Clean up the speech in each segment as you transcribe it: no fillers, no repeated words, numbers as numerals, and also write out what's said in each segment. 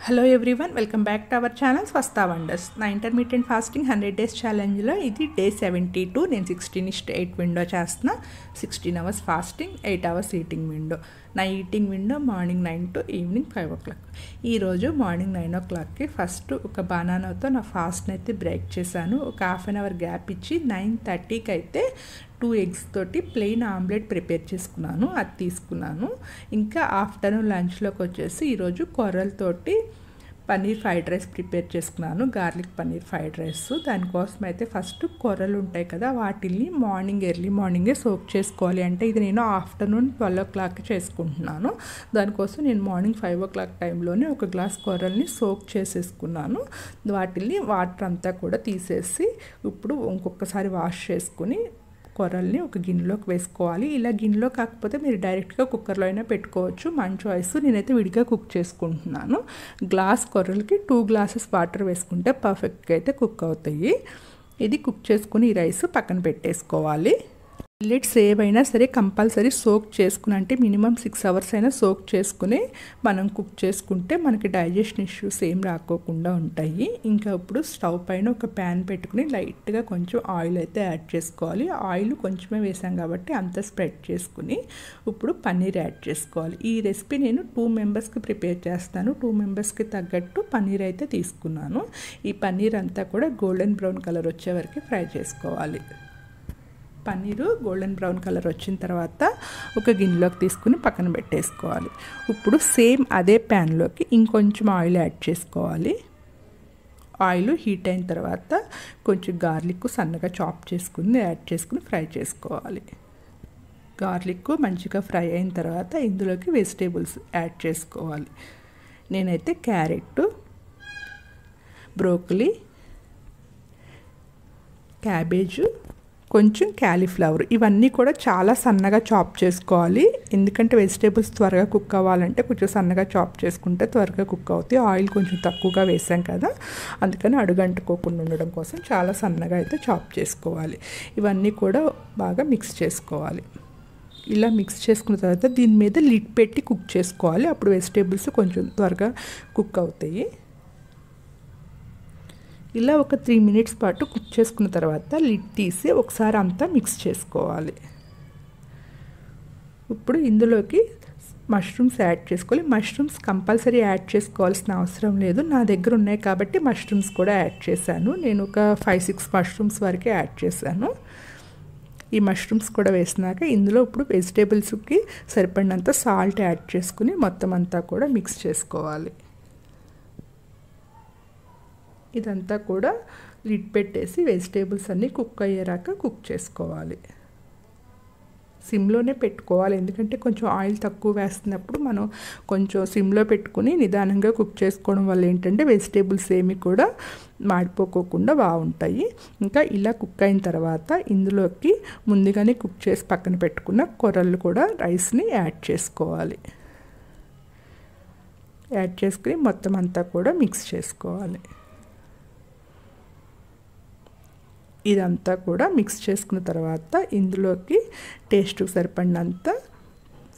Hello everyone, welcome back to our channel Swastha wonders. నా intermediate fasting 100 days ఛాలెంజ్లో ఇది day 72. నేను 16:8 విండో చేస్తున్నా. 16 hours fasting, 8 hours eating window. నా eating window morning 9 to evening 5 o'clock. ఈరోజు morning 9 o'clockకి first ఒక బనానాతో నా ఫాస్ట్ని అయితే బ్రేక్ చేశాను. ఒక హాఫ్ అన్ అవర్ గ్యాప్ ఇచ్చి 9:30కి అయితే 2 eggs తోటి ప్లెయిన్ ఆమ్లెట్ ప్రిపేర్ చేసుకున్నాను. అది తీసుకున్నాను. ఇంకా ఆఫ్టర్నూన్ లంచ్లోకి వచ్చేసి ఈరోజు కొర్రలతోటి పన్నీర్ ఫ్రైడ్ రైస్ ప్రిపేర్ చేసుకున్నాను. Garlic paneer fried rice. దానికోసం అయితే ఫస్ట్ కొర్రలు ఉంటాయి కదా, వాటిని ఎర్లీ మార్నింగే సోక్ చేసుకోవాలి. అంటే ఇది నేను ఆఫ్టర్నూన్ 12 o'clockకి చేసుకుంటున్నాను. దానికోసం నేను మార్నింగ్ 5 o'clock టైంలోనే ఒక గ్లాస్ కొర్రల్ని సోక్ చేసేసుకున్నాను. వాటిని వాటర్ అంతా కూడా తీసేసి ఇప్పుడు ఇంకొకసారి వాష్ చేసుకుని కొర్రల్ని ఒక గిన్నెలోకి వేసుకోవాలి. ఇలా గిన్నెలో కాకపోతే మీరు డైరెక్ట్గా కుక్కర్లో అయినా పెట్టుకోవచ్చు, మన చాయిస్. నేనైతే విడిగా కుక్ చేసుకుంటున్నాను. గ్లాస్ కొర్రలకి 2 glasses వాటర్ వేసుకుంటే పర్ఫెక్ట్గా అయితే కుక్ అవుతాయి. ఇది కుక్ చేసుకుని ఈ రైస్ పక్కన పెట్టేసుకోవాలి. మిల్లెట్స్ ఏవైనా సరే కంపల్సరీ సోక్ చేసుకుని, అంటే మినిమం 6 hours అయినా సోక్ చేసుకుని మనం కుక్ చేసుకుంటే మనకి డైజెషన్ ఇష్యూస్ ఏం రాకోకుండా ఉంటాయి. ఇంకా ఇప్పుడు స్టవ్ పైన ఒక ప్యాన్ పెట్టుకుని లైట్గా కొంచెం ఆయిల్ అయితే యాడ్ చేసుకోవాలి. ఆయిల్ కొంచెమే వేసాం కాబట్టి అంత స్ప్రెడ్ చేసుకుని ఇప్పుడు పన్నీర్ యాడ్ చేసుకోవాలి. ఈ రెసిపీ నేను 2 members ప్రిపేర్ చేస్తాను. 2 members తగ్గట్టు పన్నీర్ అయితే తీసుకున్నాను. ఈ పన్నీర్ అంతా కూడా గోల్డెన్ బ్రౌన్ కలర్ వచ్చే వరకు ఫ్రై చేసుకోవాలి. పన్నీరు గోల్డెన్ బ్రౌన్ కలర్ వచ్చిన తర్వాత ఒక గిన్నెలోకి తీసుకుని పక్కన పెట్టేసుకోవాలి. ఇప్పుడు సేమ్ అదే ప్యాన్లోకి ఇంకొంచెం ఆయిల్ యాడ్ చేసుకోవాలి. ఆయిల్ హీట్ అయిన తర్వాత కొంచెం గార్లిక్ సన్నగా చాప్ చేసుకుని యాడ్ చేసుకుని ఫ్రై చేసుకోవాలి. గార్లిక్ మంచిగా ఫ్రై అయిన తర్వాత ఇందులోకి వెజిటేబుల్స్ యాడ్ చేసుకోవాలి. నేనైతే క్యారెట్, బ్రోకలీ, క్యాబేజు, కొంచెం క్యాలీఫ్లవర్, ఇవన్నీ కూడా చాలా సన్నగా చాప్ చేసుకోవాలి. ఎందుకంటే వెజిటేబుల్స్ త్వరగా కుక్ అవ్వాలంటే కొంచెం సన్నగా చాప్ చేసుకుంటే త్వరగా కుక్ అవుతాయి. ఆయిల్ కొంచెం తక్కువగా వేసాం కదా, అందుకని అడుగంటుకోకుండా ఉండడం కోసం చాలా సన్నగా అయితే చాప్ చేసుకోవాలి. ఇవన్నీ కూడా బాగా మిక్స్ చేసుకోవాలి. ఇలా మిక్స్ చేసుకున్న తర్వాత దీని మీద లిడ్ పెట్టి కుక్ చేసుకోవాలి. అప్పుడు వెజిటేబుల్స్ కొంచెం త్వరగా కుక్ అవుతాయి. ఇలా ఒక 3 minutes పాటు కుక్ చేసుకున్న తర్వాత లిడ్ తీసి ఒకసారి అంతా మిక్స్ చేసుకోవాలి. ఇప్పుడు ఇందులోకి మష్రూమ్స్ యాడ్ చేసుకోవాలి. మష్రూమ్స్ కంపల్సరీ యాడ్ చేసుకోవాల్సిన అవసరం లేదు. నా దగ్గర ఉన్నాయి కాబట్టి మష్రూమ్స్ కూడా యాడ్ చేశాను. నేను ఒక 5-6 mushrooms వరకే యాడ్ చేశాను. ఈ మష్రూమ్స్ కూడా వేసినాక ఇందులో ఇప్పుడు వెజిటేబుల్స్కి సరిపడినంత సాల్ట్ యాడ్ చేసుకుని మొత్తం అంతా కూడా మిక్స్ చేసుకోవాలి. ఇదంతా కూడా లిడ్ పెట్టేసి వెజిటేబుల్స్ అన్నీ కుక్ అయ్యేరాక కుక్ చేసుకోవాలి. సిమ్లోనే పెట్టుకోవాలి, ఎందుకంటే కొంచెం ఆయిల్ తక్కువ వేస్తున్నప్పుడు మనం కొంచెం సిమ్లో పెట్టుకుని నిదానంగా కుక్ చేసుకోవడం వల్ల ఏంటంటే వెజిటేబుల్స్ ఏమి కూడా మాడిపోకోకుండా బాగుంటాయి. ఇంకా ఇలా కుక్ అయిన తర్వాత ఇందులోకి ముందుగానే కుక్ చేసి పక్కన పెట్టుకున్న కొర్రలు కూడా రైస్ని యాడ్ చేసుకోవాలి. యాడ్ చేసుకుని మొత్తం అంతా కూడా మిక్స్ చేసుకోవాలి. ఇదంతా కూడా మిక్స్ చేసుకున్న తర్వాత ఇందులోకి టేస్ట్కి సరిపడినంత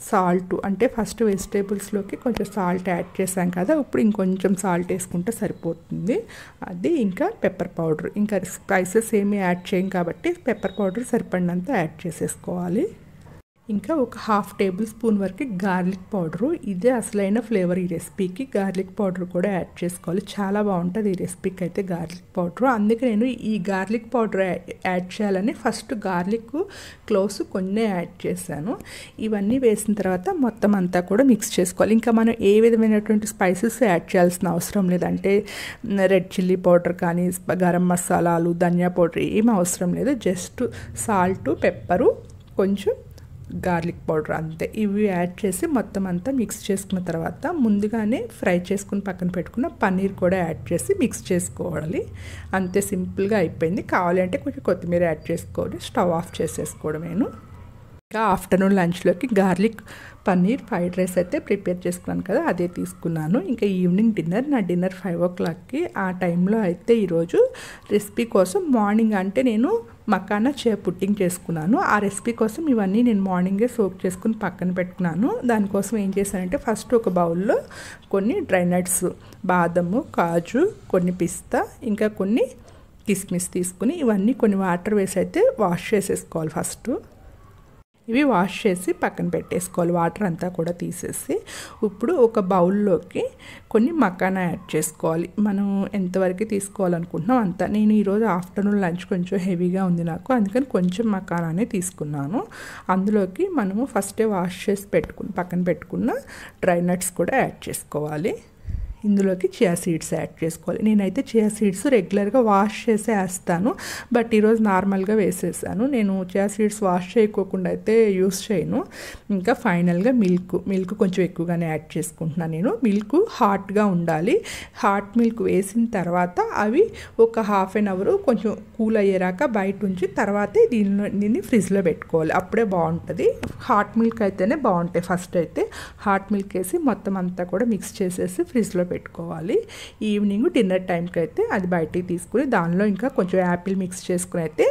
సాల్ట్, అంటే ఫస్ట్ వెజిటేబుల్స్లోకి కొంచెం సాల్ట్ యాడ్ చేసాం కదా, ఇప్పుడు ఇంకొంచెం సాల్ట్ వేసుకుంటే సరిపోతుంది. అది ఇంకా పెప్పర్ పౌడర్, ఇంకా స్పైసెస్ ఏమీ యాడ్ చేయం కాబట్టి పెప్పర్ పౌడర్ సరిపడినంత యాడ్ చేసేసుకోవాలి. ఇంకా ఒక 1/2 tablespoon వరకు గార్లిక్ పౌడరు, ఇదే అసలైన ఫ్లేవర్ ఈ రెసిపీకి. గార్లిక్ పౌడర్ కూడా యాడ్ చేసుకోవాలి. చాలా బాగుంటుంది ఈ రెసిపీకి అయితే గార్లిక్ పౌడరు. అందుకే నేను ఈ గార్లిక్ పౌడర్ యాడ్ చేయాలని ఫస్ట్ గార్లిక్ క్లోవ్స్ కొన్ని యాడ్ చేశాను. ఇవన్నీ వేసిన తర్వాత మొత్తం అంతా కూడా మిక్స్ చేసుకోవాలి. ఇంకా మనం ఏ విధమైనటువంటి స్పైసెస్ యాడ్ చేయాల్సిన అవసరం లేదంటే రెడ్ చిల్లీ పౌడర్ కానీ గరం మసాలాలు, ధనియా పౌడర్ ఏం అవసరం లేదు. జస్ట్ సాల్ట్, పెప్పరు, కొంచెం గార్లిక్ పౌడర్, అంతే. ఇవి యాడ్ చేసి మొత్తం అంతా మిక్స్ చేసుకున్న తర్వాత ముందుగానే ఫ్రై చేసుకుని పక్కన పెట్టుకున్న పన్నీర్ కూడా యాడ్ చేసి మిక్స్ చేసుకోవాలి. అంతే, సింపుల్గా అయిపోయింది. కావాలంటే కొంచెం కొత్తిమీర యాడ్ చేసుకోవాలి. స్టవ్ ఆఫ్ చేసేసుకోవడమేను. ఇంకా ఆఫ్టర్నూన్ లంచ్లోకి గార్లిక్ పన్నీర్ ఫ్రైడ్ రైస్ అయితే ప్రిపేర్ చేసుకున్నాను కదా, అదే తీసుకున్నాను. ఇంకా ఈవినింగ్ డిన్నర్, నా డిన్నర్ 5 o'clockకి. ఆ టైంలో అయితే ఈరోజు రెసిపీ కోసం మార్నింగ్ అంటే నేను మకానా చియా పుడ్డింగ్ చేసుకున్నాను. ఆ రెసిపీ కోసం ఇవన్నీ నేను మార్నింగే సోక్ చేసుకుని పక్కన పెట్టుకున్నాను. దానికోసం ఏం చేశానంటే ఫస్ట్ ఒక బౌల్లో కొన్ని డ్రై నట్స్, బాదము, కాజు, కొన్ని పిస్తా, ఇంకా కొన్ని కిస్మిస్ తీసుకుని ఇవన్నీ కొన్ని వాటర్ వేసి అయితే వాష్ చేసేసుకోవాలి. ఫస్ట్ ఇవి వాష్ చేసి పక్కన పెట్టేసుకోవాలి, వాటర్ అంతా కూడా తీసేసి. ఇప్పుడు ఒక బౌల్లోకి కొన్ని మకానా యాడ్ చేసుకోవాలి. మనం ఎంతవరకు తీసుకోవాలనుకుంటున్నాం అంత. నేను ఈరోజు ఆఫ్టర్నూన్ లంచ్ కొంచెం హెవీగా ఉంది నాకు, అందుకని కొంచెం మకానానే తీసుకున్నాను. అందులోకి మనము ఫస్టే వాష్ చేసి పక్కన పెట్టుకున్న డ్రై నట్స్ కూడా యాడ్ చేసుకోవాలి. ఇందులోకి చియా సీడ్స్ యాడ్ చేసుకోవాలి. నేనైతే చియా సీడ్స్ రెగ్యులర్గా వాష్ చేసే వేస్తాను, బట్ ఈరోజు నార్మల్గా వేసేసాను. నేను చియా సీడ్స్ వాష్ చేయకోకుండా అయితే యూస్ చేయను. ఇంకా ఫైనల్గా మిల్క్ కొంచెం ఎక్కువగానే యాడ్ చేసుకుంటున్నాను నేను. మిల్క్ హాట్గా ఉండాలి. హాట్ మిల్క్ వేసిన తర్వాత అవి ఒక హాఫ్ అన్ అవర్ కొంచెం కూల్ అయ్యేరాక బయట ఉంచి తర్వాతే దీన్ని ఫ్రిడ్జ్లో పెట్టుకోవాలి. అప్పుడే బాగుంటుంది. హాట్ మిల్క్ అయితేనే బాగుంటాయి. ఫస్ట్ అయితే హాట్ మిల్క్ వేసి మొత్తం అంతా కూడా మిక్స్ చేసేసి ఫ్రిడ్జ్లో పెట్టుకోవాలి. ఈవినింగ్ డిన్నర్ టైంకి అయితే అది బయటికి తీసుకుని దానిలో ఇంకా కొంచెం యాపిల్ మిక్స్ చేసుకుని అయితే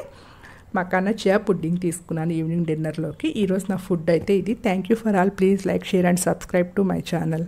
మకానా చియా పుడ్డింగ్ తీసుకున్నాను ఈవినింగ్ డిన్నర్లోకి. ఈరోజు నా ఫుడ్ అయితే ఇది. Thank you for all. Please like, share and subscribe to my channel.